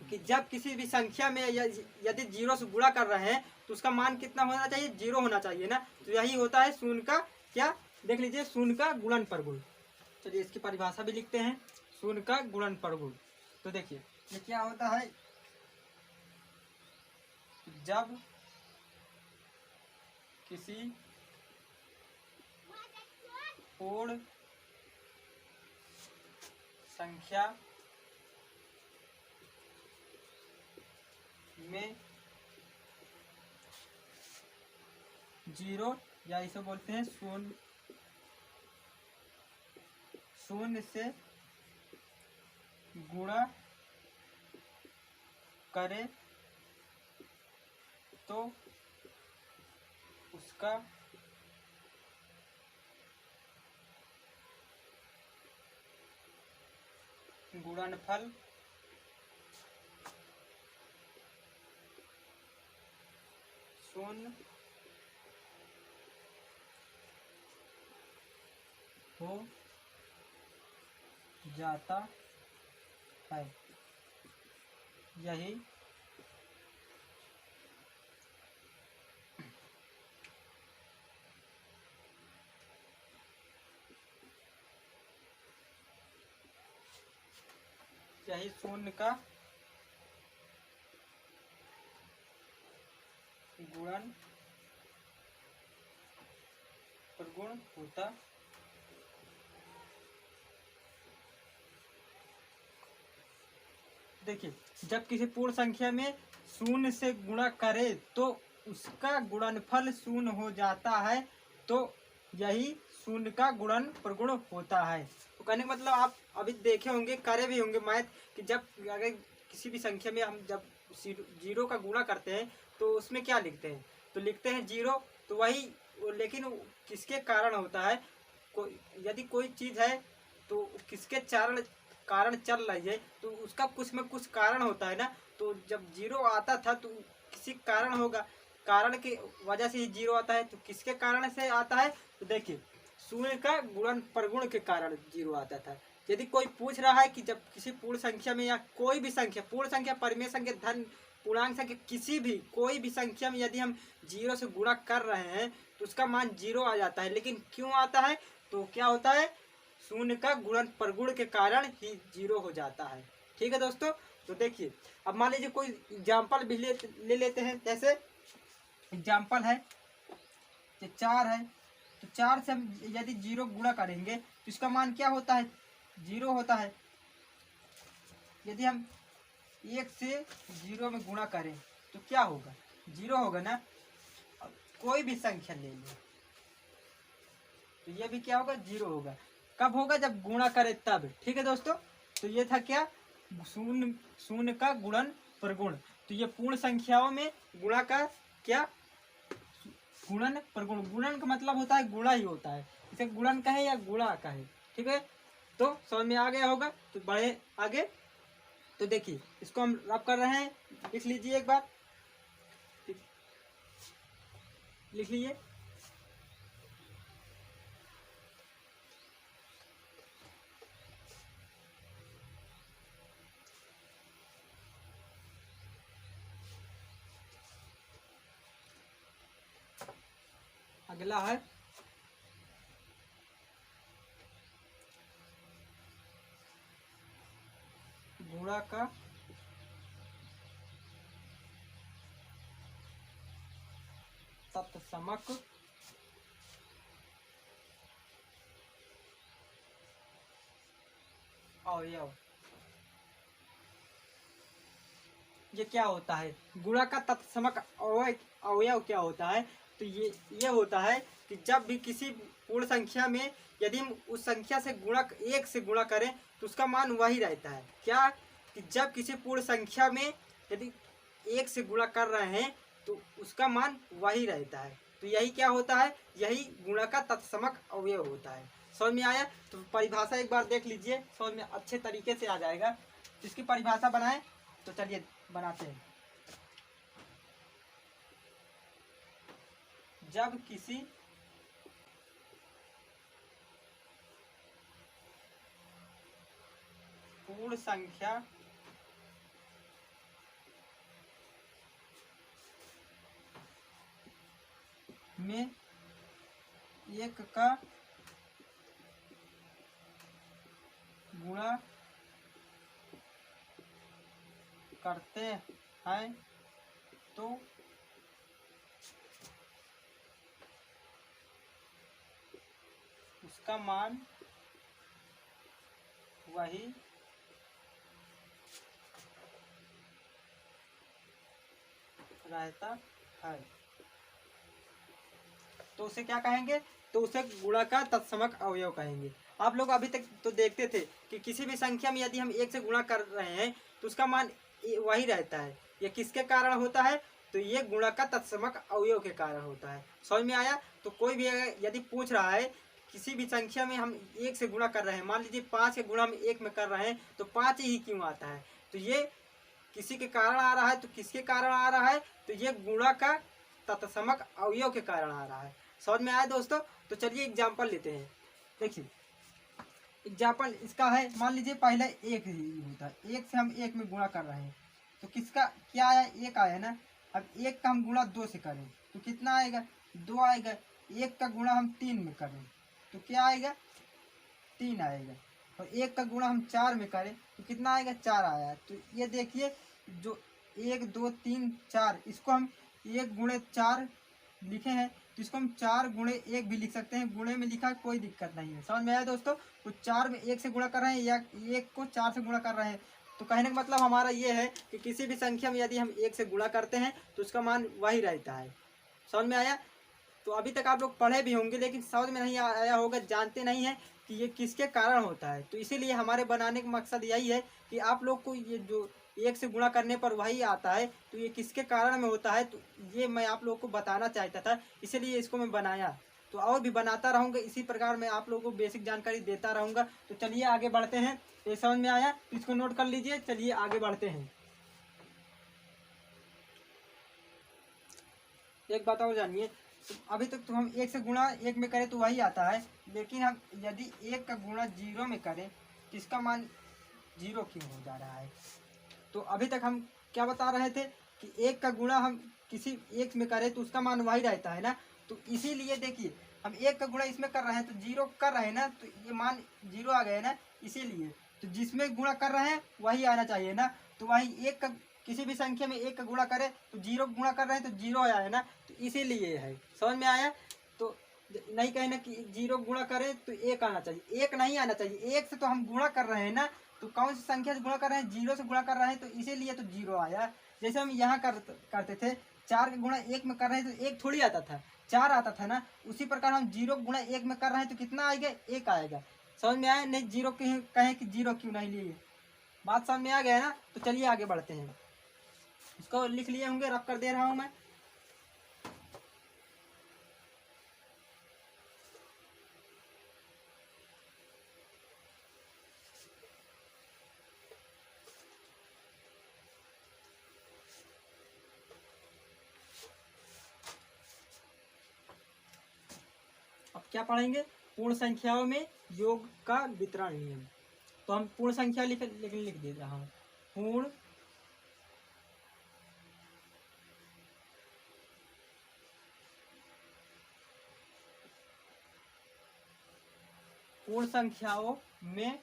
कि जब किसी भी संख्या में यदि 0 से गुणा कर रहे हैं तो उसका मान कितना होना चाहिए, 0 होना चाहिए ना। तो यही होता है शून्य का क्या, देख लीजिए शून्य का गुणन प्रगुण। चलिए इसकी परिभाषा भी लिखते हैं, शून्य का गुणन प्रगुण। तो देखिए ये क्या होता है, जब किसी पूर्ण संख्या में 0 या इसे बोलते हैं शून्य से गुणा करे तो उसका गुणनफल शून्य हो जाता है। यही शून्य का गुणन प्रगुण होता देखिए जब किसी पूर्ण संख्या में शून्य से गुणा करे तो उसका गुणनफल शून्य हो जाता है, तो यही शून्य का गुणन प्रगुण होता है। तो कहने का मतलब आप अभी देखे होंगे, करे भी होंगे मैथ, कि जब अगर किसी भी संख्या में हम जब 0 का गुणा करते हैं तो उसमें क्या लिखते हैं, तो लिखते हैं 0। तो वही, लेकिन किसके कारण होता है, यदि कोई चीज़ है तो किसके कारण चल रही है तो उसका कुछ में कुछ कारण होता है ना। तो जब 0 आता था तो किसी कारण होगा, कारण की वजह से ही 0 आता है। तो किसके कारण से आता है, तो देखिए शून्य का गुणन प्रगुण के कारण 0 आता था। यदि कोई पूछ रहा है कि जब किसी पूर्ण संख्या में या कोई भी संख्या, पूर्ण संख्या, परिमेय संख्या, धन पूर्णांक संख्या, किसी भी कोई भी संख्या में यदि हम 0 से गुणा कर रहे हैं तो उसका मान 0 आ जाता है। लेकिन क्यों आता है, तो क्या होता है, शून्य का गुणन प्रगुण के कारण ही 0 हो जाता है। ठीक है दोस्तों। तो देखिए अब मान लीजिए कोई एग्जाम्पल भी ले लेते हैं। जैसे एग्जाम्पल है 4 है, तो 4 से हम यदि 0 गुणा करेंगे तो इसका मान क्या होता है, 0 होता है। यदि हम 1 से 0 में गुणा करें तो क्या होगा, 0 होगा ना। अब कोई भी संख्या ले लो तो ये भी क्या होगा, 0 होगा। कब होगा, जब गुणा करे तब। ठीक है दोस्तों। तो ये था क्या, शून्य का गुणन प्रगुण। तो ये पूर्ण संख्याओं में गुणा का क्या, गुणन प्रगुण, गुणन का मतलब होता है गुणा ही होता है, इसे गुणन कहे या गुणा कहे, ठीक है। तो समझ में आ गया होगा, तो बढ़े आगे। तो देखिए इसको हम रब कर रहे हैं, लिख लीजिए एक बार, लिख लीजिए। अगला है गुणा का तत्समक अवयव। ये क्या होता है, गुणा का तत्समक अवयव क्या होता है? तो ये होता है कि जब भी किसी पूर्ण संख्या में यदि हम उस संख्या से गुणा, एक से गुणा करें तो उसका मान वही रहता है। क्या कि जब किसी पूर्ण संख्या में यदि एक से गुणा कर रहे हैं तो उसका मान वही रहता है। तो यही क्या होता है, यही गुणा का तत्समक अवयव होता है। समझ में आया? तो परिभाषा एक बार देख लीजिए, समझ में अच्छे तरीके से आ जाएगा। इसकी परिभाषा बनाएं, तो चलिए बनाते हैं। जब किसी पूर्ण संख्या में एक का गुणा करते हैं तो उसका मान वही रहता है। तो उसे क्या कहेंगे, तो उसे गुणा का तत्समक अवयव कहेंगे। आप लोग अभी तक तो देखते थे कि किसी भी संख्या में यदि हम एक से गुणा कर रहे हैं तो उसका मान वही रहता है। ये किसके कारण होता है, तो ये गुणा का तत्समक अवयव के कारण होता है। समझ में आया? तो कोई भी यदि पूछ रहा है किसी भी संख्या में हम एक से गुणा कर रहे हैं, मान लीजिए 5 के गुणा हम एक में कर रहे हैं, तो 5 ही क्यों आता है, तो ये किसी के कारण आ रहा है। तो किसके कारण आ रहा है, तो ये गुणा का तत्समक अवयव के कारण आ रहा है। समझ में आया दोस्तों? तो चलिए एग्जाम्पल लेते हैं। देखिए एग्जाम्पल इसका है, मान लीजिए पहले एक ही होता है, एक से हम एक में गुणा कर रहे हैं, तो किसका क्या आया, एक आया ना। अब एक का हम गुणा 2 से करें तो कितना आएगा, 2 आएगा। एक का गुणा हम 3 में करें तो क्या आएगा, 3 आएगा। और एक का गुणा हम 4 में करें तो कितना आएगा, 4 आया। तो ये देखिए जो 1 2 3 4, इसको हम 1 गुणे 4 लिखे हैं, तो इसको हम 4 गुणे 1 भी लिख सकते हैं। गुणे में लिखा कोई दिक्कत नहीं है। समझ में आया दोस्तों? तो 4 में 1 से गुणा कर रहे हैं या 1 को 4 से गुणा कर रहे हैं। तो कहने का मतलब हमारा ये है कि किसी भी संख्या में यदि हम 1 से गुणा करते हैं तो उसका मान वही रहता है। समझ में आया? तो अभी तक आप लोग पढ़े भी होंगे लेकिन समझ में नहीं आया होगा, जानते नहीं है कि ये किसके कारण होता है। तो इसीलिए हमारे बनाने का मकसद यही है कि आप लोग को ये जो एक से गुणा करने पर वही आता है, तो ये किसके कारण में होता है, तो ये मैं आप लोग को बताना चाहता था, इसीलिए इसको मैं बनाया। तो और भी बनाता रहूँगा, इसी प्रकार मैं आप लोगों को बेसिक जानकारी देता रहूँगा। तो चलिए आगे बढ़ते हैं। ये समझ में आया तो इसको नोट कर लीजिए। चलिए आगे बढ़ते हैं। एक बात और जानिए, तो अभी तक तो हम एक से गुणा एक में करें तो वही आता है, लेकिन हम यदि एक का गुणा 0 में करें तो इसका मान 0 क्यों हो जा रहा है। तो अभी तक हम क्या बता रहे थे कि एक का गुणा हम किसी एक में करें तो उसका मान वही रहता है ना। तो इसीलिए देखिए हम एक का गुणा इसमें कर रहे हैं तो 0 कर रहे हैं ना, तो ये मान 0 आ गए ना। इसीलिए तो जिसमें गुणा कर रहे हैं वही आना चाहिए ना। तो वही एक का किसी भी संख्या में एक का गुणा करें तो 0 गुणा कर रहे हैं तो 0 आया है ना। तो इसीलिए है। समझ में आया? तो नहीं कहे ना कि 0 गुणा करें तो 1 आना चाहिए, 1 नहीं आना चाहिए। 1 से तो हम गुणा कर रहे हैं ना, तो कौन सी संख्या से गुणा कर रहे हैं, 0 से गुणा कर रहे हैं, तो इसीलिए तो 0 आया। जैसे हम यहाँ करते थे 4 का गुणा 1 में कर रहे हैं तो 1 थोड़ी आता था, 4 आता था ना। उसी प्रकार हम 0 गुणा 1 में कर रहे हैं तो कितना आएगा, 1 आएगा। समझ में आया? नहीं 0 कहें कि 0 क्यों नहीं लिए, बात समझ में आ गया है ना। तो चलिए आगे बढ़ते हैं। इसको लिख लिए होंगे, रब कर दे रहा हूँ मैं। क्या पढ़ेंगे? पूर्ण संख्याओं में योग का वितरण नियम। तो हम पूर्ण संख्या लिख दे रहा हूँ। पूर्ण संख्याओं में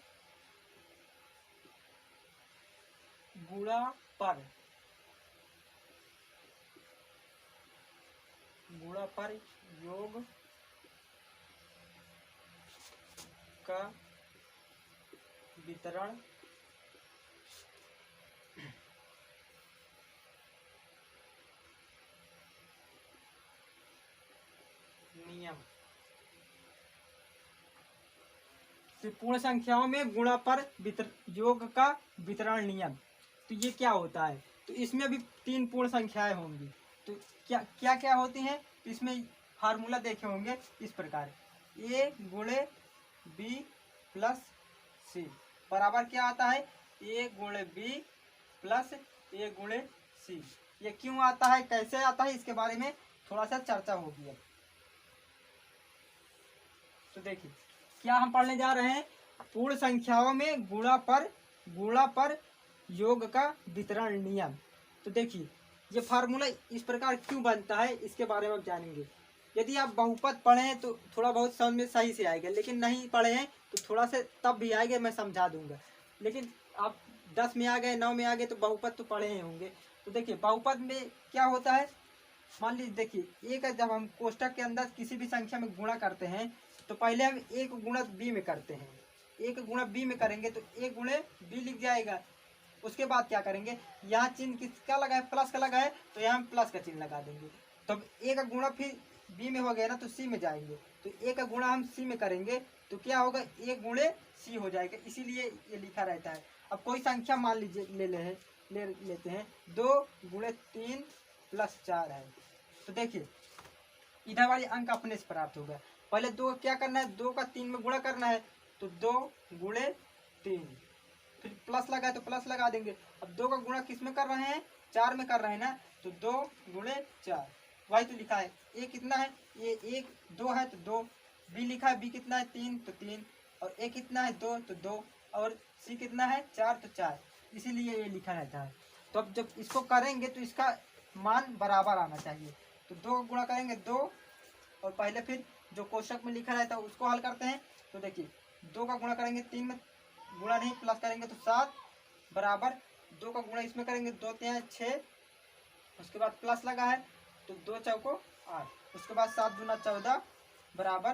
गुणा पर योग का वितरण नियम। तो पूर्ण संख्याओं में गुणा पर योग का वितरण नियम, तो ये क्या होता है? तो इसमें भी 3 पूर्ण संख्याएं होंगी। तो क्या क्या क्या होती हैं? तो इसमें फार्मूला देखे होंगे इस प्रकार, a गुणे b प्लस c बराबर क्या आता है? a गुणे b प्लस a गुणे c। ये क्यों आता है, कैसे आता है, इसके बारे में थोड़ा सा चर्चा होगी अब। तो देखिए क्या हम पढ़ने जा रहे हैं? पूर्ण संख्याओं में गुणा पर योग का वितरण नियम। तो देखिए ये फार्मूला इस प्रकार क्यों बनता है, इसके बारे में आप जानेंगे। यदि आप बहुपद पढ़े हैं तो थोड़ा बहुत समझ में सही से आएगा, लेकिन नहीं पढ़े हैं तो थोड़ा से तब भी आएगा, मैं समझा दूंगा। लेकिन आप 10 में आ गए, 9 में आ गए तो बहुपद तो पढ़े ही होंगे। तो देखिए बहुपद में क्या होता है, मान लीजिए देखिए एक, जब हम कोष्टक के अंदर किसी भी संख्या में गुणा करते हैं तो पहले हम एक गुणा बी में करते हैं। एक गुणा बी में करेंगे तो एक गुणे बी लिख जाएगा। उसके बाद क्या करेंगे, यहाँ चिन्ह किसका लगा है? प्लस का लगा है, तो यहाँ हम प्लस का चिन्ह लगा देंगे। तब ए का गुणा फिर बी में हो गया ना, तो सी में जाएंगे। तो ए का गुणा हम सी में करेंगे तो क्या होगा? ए गुणे सी हो जाएगा, इसीलिए ये लिखा रहता है। अब कोई संख्या मान लीजिए ले लेते हैं 2 गुणे 3 प्लस 4 है। तो देखिए इधर वाली अंक अपने से प्राप्त होगा। पहले 2 क्या करना है? 2 का 3 में गुणा करना है, तो 2 गुणे 3, फिर प्लस लगा है तो प्लस लगा देंगे। अब 2 का गुणा किस में कर रहे हैं? 4 में कर रहे हैं ना, तो 2 गुणे 4, वही तो लिखा है। ए कितना है? ये 1 2 है तो 2, बी लिखा है, बी कितना है? 3 तो 3, और ए कितना है? 2 तो 2, और सी कितना है? 4 तो 4, इसीलिए ये लिखा रहता है। तो अब जब इसको करेंगे तो इसका मान बराबर आना चाहिए। तो 2 का गुणा करेंगे 2, और पहले फिर जो कोष्टक में लिखा रहता है उसको हल करते हैं। तो देखिए 2 का गुणा करेंगे 3 में, गुणा नहीं प्लस करेंगे तो 7 बराबर 2 का गुणा इसमें करेंगे 2 3 6, उसके बाद प्लस लगा है तो 2 चौको 8, उसके बाद 7 दूना 14 बराबर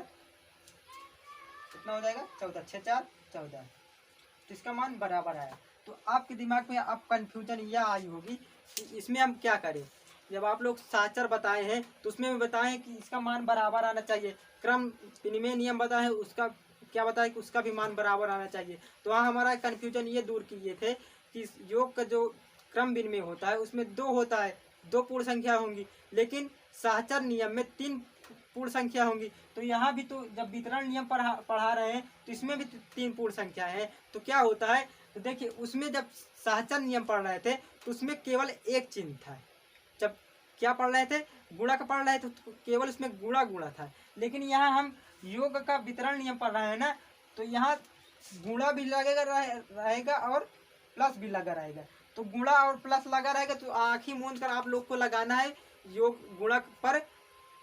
कितना हो जाएगा? 14, 6 4 14, तो इसका मान बराबर आया। तो आपके दिमाग में अब कन्फ्यूजन यह आई होगी कि इसमें हम क्या करें। जब आप लोग साचर बताए हैं तो उसमें बताएं कि इसका मान बराबर आना चाहिए, क्रम विनिमय नियम बताए उसका क्या बताए कि उसका भी मान बराबर आना चाहिए। तो वहाँ हमारा कन्फ्यूजन ये दूर किए थे कि योग का जो क्रम विनिमय होता है उसमें 2 होता है, 2 पूर्ण संख्या होंगी, लेकिन साचर नियम में 3 पूर्ण संख्या होंगी। तो यहाँ भी तो जब वितरण नियम पढ़ा रहे हैं तो इसमें भी 3 पूर्ण संख्या है। तो क्या होता है, तो देखिए उसमें जब साचर नियम पढ़ रहे थे तो उसमें केवल एक चिन्ह था। जब क्या पढ़ रहे थे? गुणा का पढ़ रहे थे तो केवल उसमें गुणा गुणा था। लेकिन यहाँ हम योग का वितरण नियम पढ़ रहे हैं ना, तो यहाँ गुणा भी लगेगा रहेगा और प्लस भी लगा रहेगा। तो गुणा और प्लस लगा रहेगा तो आँखें मूंद कर आप लोग को लगाना है योग गुणा पर,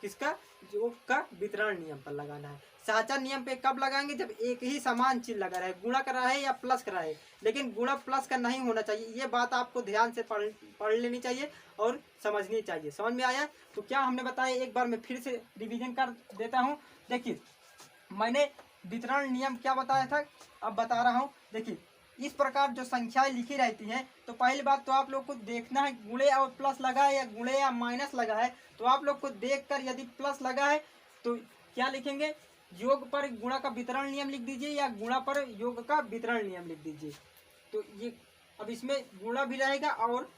किसका? योग का वितरण नियम पर लगाना है। साचर नियम पे कब लगाएंगे? जब एक ही समान चिन्ह लगा रहे, गुणा कर रहा है या प्लस कर रहा है, लेकिन गुणा प्लस का नहीं होना चाहिए। ये बात आपको ध्यान से पढ़ लेनी चाहिए और समझनी चाहिए। समझ में आया? तो क्या हमने बताया, एक बार मैं फिर से रिवीजन कर देता हूँ। देखिए मैंने वितरण नियम क्या बताया था, अब बता रहा हूँ। देखिए इस प्रकार जो संख्याएं लिखी रहती हैं तो पहली बात तो आप लोग को देखना है गुणे और प्लस लगा है या गुणे या माइनस लगा है। तो आप लोग को देखकर यदि प्लस लगा है तो क्या लिखेंगे? योग पर गुणा का वितरण नियम लिख दीजिए या गुणा पर योग का वितरण नियम लिख दीजिए। तो ये अब इसमें गुणा भी रहेगा और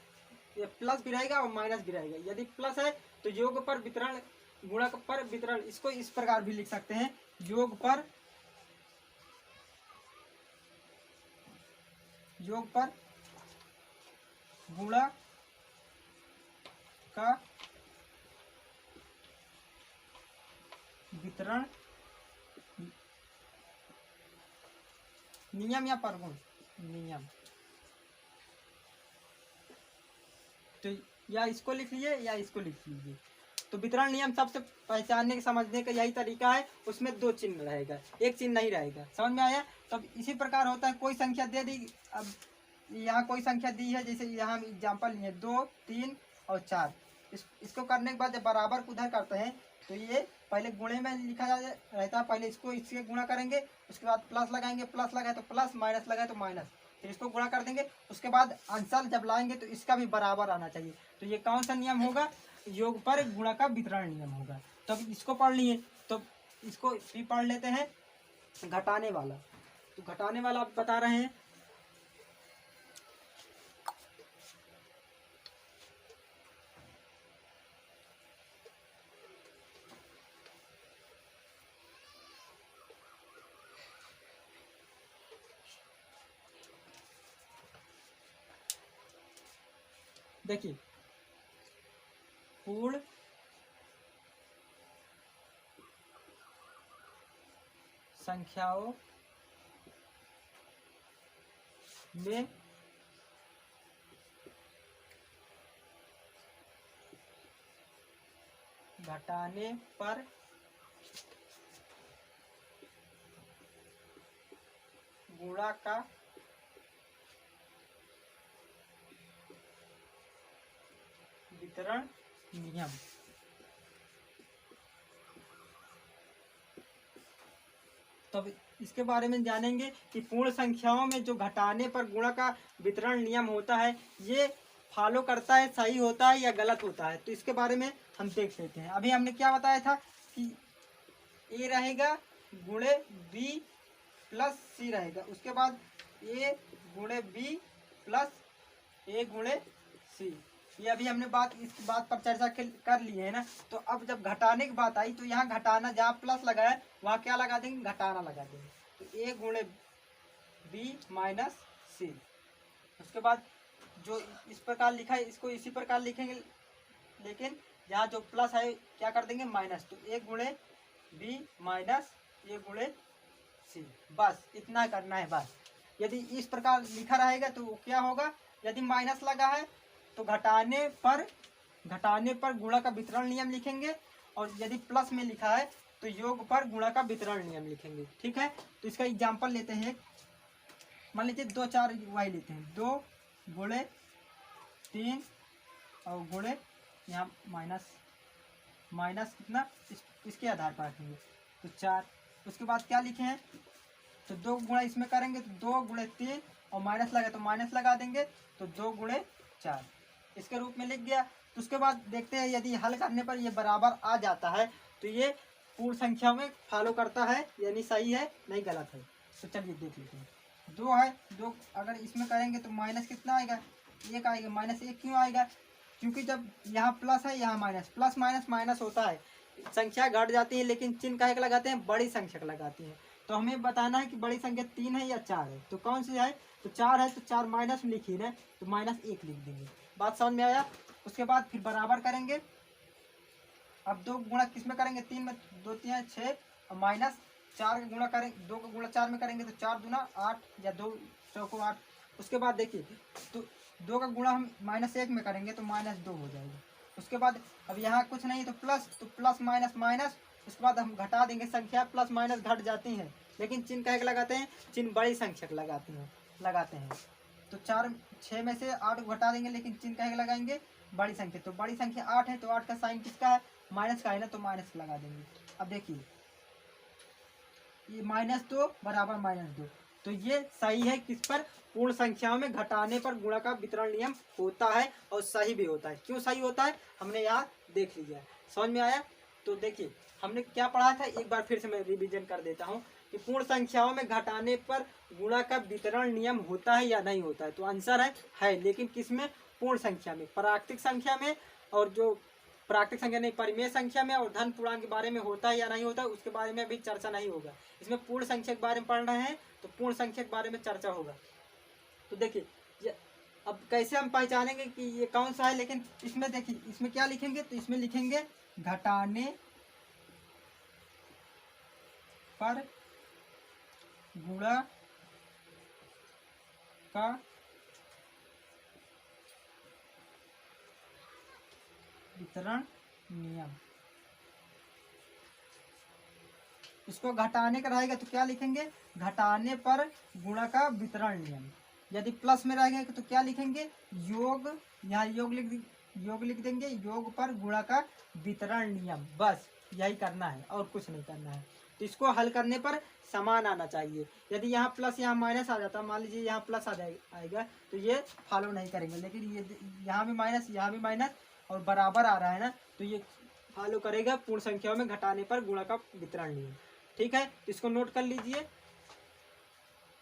प्लस भी रहेगा और माइनस भी रहेगा। यदि प्लस है तो योग पर वितरण, गुणा पर वितरण, इसको इस प्रकार भी लिख सकते हैं, योग पर गुणा का वितरण नियम या परगुण, नियम। तो या इसको लिख लीजिए या इसको लिख लीजिए। तो वितरण नियम सबसे पहचानने के समझने का यही तरीका है, उसमें दो चिन्ह रहेगा, एक चिन्ह नहीं रहेगा। समझ में आया? तब इसी प्रकार होता है, कोई संख्या दे दी, अब यहाँ कोई संख्या दी है, जैसे यहाँ एग्जाम्पल लिए 2, 3 और 4। इसको करने के बाद जब बराबर को उधर करते हैं तो ये पहले गुणे में लिखा जा रहता है, पहले इसको इससे गुणा करेंगे, उसके बाद प्लस लगाएंगे, प्लस लगाए तो प्लस, माइनस लगाए तो माइनस, फिर इसको गुणा कर देंगे, उसके बाद आंसर जब लाएंगे तो इसका भी बराबर आना चाहिए। तो ये कौन सा नियम होगा? योग पर गुणा का वितरण नियम होगा। तो अब इसको पढ़ लिए, तो इसको भी पढ़ लेते हैं, घटाने वाला। तो घटाने वाला आप बता रहे हैं, देखिए पूर्ण संख्याओं में घटाने पर गुणा का वितरण नियम। तब इसके बारे में जानेंगे कि पूर्ण संख्याओं में जो घटाने पर गुणा का वितरण नियम होता है, ये फॉलो करता है, सही होता है या गलत होता है। तो इसके बारे में हम देख लेते हैं। अभी हमने क्या बताया था कि ए रहेगा गुणे बी प्लस सी रहेगा, उसके बाद ए गुणे बी प्लस ए गुणे सी। ये अभी हमने इस बात पर चर्चा कर ली है ना। तो अब जब घटाने की बात आई तो यहाँ घटाना, जहाँ प्लस लगा है वहाँ क्या लगा देंगे? घटाना लगा देंगे। तो ए गुणे बी माइनस सी। उसके बाद जो इस प्रकार लिखा है इसको इसी प्रकार लिखेंगे, लेकिन यहाँ जो प्लस है क्या कर देंगे? माइनस। तो ए गुणे बी माइनस ए गुणे सी, बस इतना करना है बस। यदि इस प्रकार लिखा रहेगा तो क्या होगा? यदि माइनस लगा है तो घटाने पर गुणा का वितरण नियम लिखेंगे, और यदि प्लस में लिखा है तो योग पर गुणा का वितरण नियम लिखेंगे। ठीक है? तो इसका एग्जाम्पल लेते हैं, मान लीजिए 2, 4 वाई लेते हैं, 2 गुणे 3 और गुणे यहाँ माइनस कितना इसके आधार पर रखेंगे तो 4। उसके बाद क्या लिखे हैं? तो 2 गुणा इसमें करेंगे तो 2 गुणे 3 और माइनस लगा तो माइनस लगा देंगे, तो 2 गुणे 4 इसके रूप में लिख गया। तो उसके बाद देखते हैं यदि हल करने पर ये बराबर आ जाता है तो ये पूर्ण संख्या में फॉलो करता है, यानी सही है नहीं गलत है। तो चलिए देख लेते हैं। 2 है, 2 अगर इसमें करेंगे तो माइनस कितना आएगा? 1 आएगा। माइनस 1 क्यों आएगा? क्योंकि जब यहाँ प्लस है यहाँ माइनस, प्लस माइनस माइनस होता है, संख्या घट जाती है, लेकिन चिन्ह काहे का लगाते हैं? बड़ी संख्या का लगाते हैं। तो हमें बताना है कि बड़ी संख्या 3 है या 4 है। तो कौन सी है? तो 4 है, तो 4 माइनस लिखिए ना, तो -1 लिख देंगे। बात समझ में आया? उसके बाद फिर बराबर करेंगे। अब 2 गुणा किस में करेंगे? 3 में, 2 3 6 और माइनस 4 का गुणा करेंगे, 2 का गुणा 4 में करेंगे तो 4 दूना 8 या 2 चौको 8। उसके बाद देखिए तो 2 का गुणा हम -1 में करेंगे तो -2 हो जाएगा। उसके बाद अब यहाँ कुछ नहीं तो प्लस माइनस माइनस, उसके बाद हम घटा देंगे, संख्या प्लस माइनस घट जाती हैं, लेकिन चिन्ह क्या लगाते हैं? चिन्ह बड़ी संख्या लगाते हैं। तो 4 6 में से 8 घटा देंगे, लेकिन चिन्ह क्या लगाएंगे? बड़ी संख्या। तो बड़ी संख्या 8 है, तो 8 का साइन किसका है? माइनस का है ना, तो माइनस लगा देंगे। अब देखिए ये -2 बराबर -2, तो ये सही है किस पर? पूर्ण संख्याओं में घटाने पर गुणा का वितरण नियम होता है, और सही भी होता है। क्यों सही होता है हमने यहाँ देख लिया। समझ में आया? तो देखिए हमने क्या पढ़ा था, एक बार फिर से मैं रिवीजन कर देता हूँ कि पूर्ण संख्याओं में घटाने पर गुणा का वितरण नियम होता है या नहीं होता है। तो आंसर है, लेकिन किस में? पूर्ण संख्या में। प्राकृतिक संख्या में, और जो प्राकृतिक संख्या नहीं परिमेय संख्या में और धन पूर्णांक के बारे में होता है या नहीं होता है, उसके बारे में अभी चर्चा नहीं होगा। इसमें पूर्ण संख्या के बारे में पढ़ रहे हैं तो पूर्ण संख्या के बारे में चर्चा होगा। तो देखिए अब कैसे हम पहचानेंगे कि ये कौन सा है? लेकिन इसमें देखिए इसमें क्या लिखेंगे? तो इसमें लिखेंगे घटाने पर गुणा का वितरण नियम। इसको घटाने का रहेगा तो क्या लिखेंगे, घटाने पर गुणा का वितरण नियम। यदि प्लस में रहेगा तो क्या लिखेंगे, योग, यहाँ योग लिख देंगे, योग पर गुणा का वितरण नियम। बस यही करना है और कुछ नहीं करना है। तो इसको हल करने पर समान आना चाहिए। यदि यहाँ प्लस यहाँ माइनस आ जाता, मान लीजिए यहाँ प्लस आएगा तो ये फॉलो नहीं करेंगे, लेकिन ये यहाँ भी माइनस यहाँ भी माइनस और बराबर आ रहा है ना, तो ये फॉलो करेगा पूर्ण संख्याओं में घटाने पर गुणा का वितरण नियम। ठीक है, इसको नोट कर लीजिए।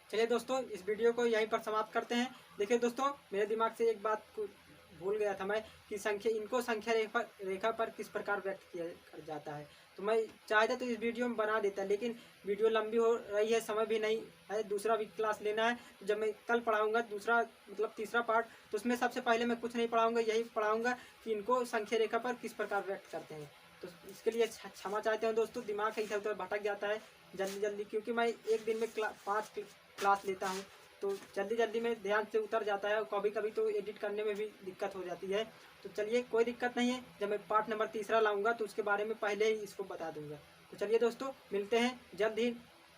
चलिए दोस्तों, इस वीडियो को यहीं पर समाप्त करते हैं। देखिए दोस्तों, मेरे दिमाग से एक बात को भूल गया था मैं कि संख्या रेखा पर किस प्रकार व्यक्त किया जाता है। तो मैं चाहता तो इस वीडियो में बना देता, लेकिन वीडियो लंबी हो रही है, समय भी नहीं है, दूसरा भी क्लास लेना है। तो जब मैं कल पढ़ाऊँगा दूसरा मतलब तीसरा पार्ट, तो उसमें सबसे पहले मैं कुछ नहीं पढ़ाऊँगा, यही पढ़ाऊँगा कि इनको संख्या रेखा पर किस प्रकार व्यक्त करते हैं। तो इसके लिए क्षमा चाहते हैं दोस्तों, दिमाग इधर उधर भटक जाता है जल्दी, क्योंकि मैं एक दिन में 5 क्लास लेता हूँ, तो जल्दी में ध्यान से उतर जाता है और कभी कभी तो एडिट करने में भी दिक्कत हो जाती है। तो चलिए, कोई दिक्कत नहीं है, जब मैं पार्ट नंबर तीसरा लाऊंगा तो उसके बारे में पहले ही इसको बता दूंगा। तो चलिए दोस्तों, मिलते हैं जल्द ही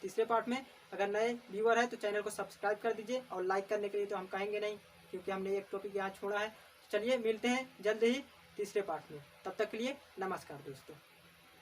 तीसरे पार्ट में। अगर नए व्यूअर है तो चैनल को सब्सक्राइब कर दीजिए, और लाइक करने के लिए तो हम कहेंगे नहीं, क्योंकि हमने एक टॉपिक यहाँ छोड़ा है। चलिए मिलते हैं जल्द ही तीसरे पार्ट में, तब तक के लिए नमस्कार दोस्तों।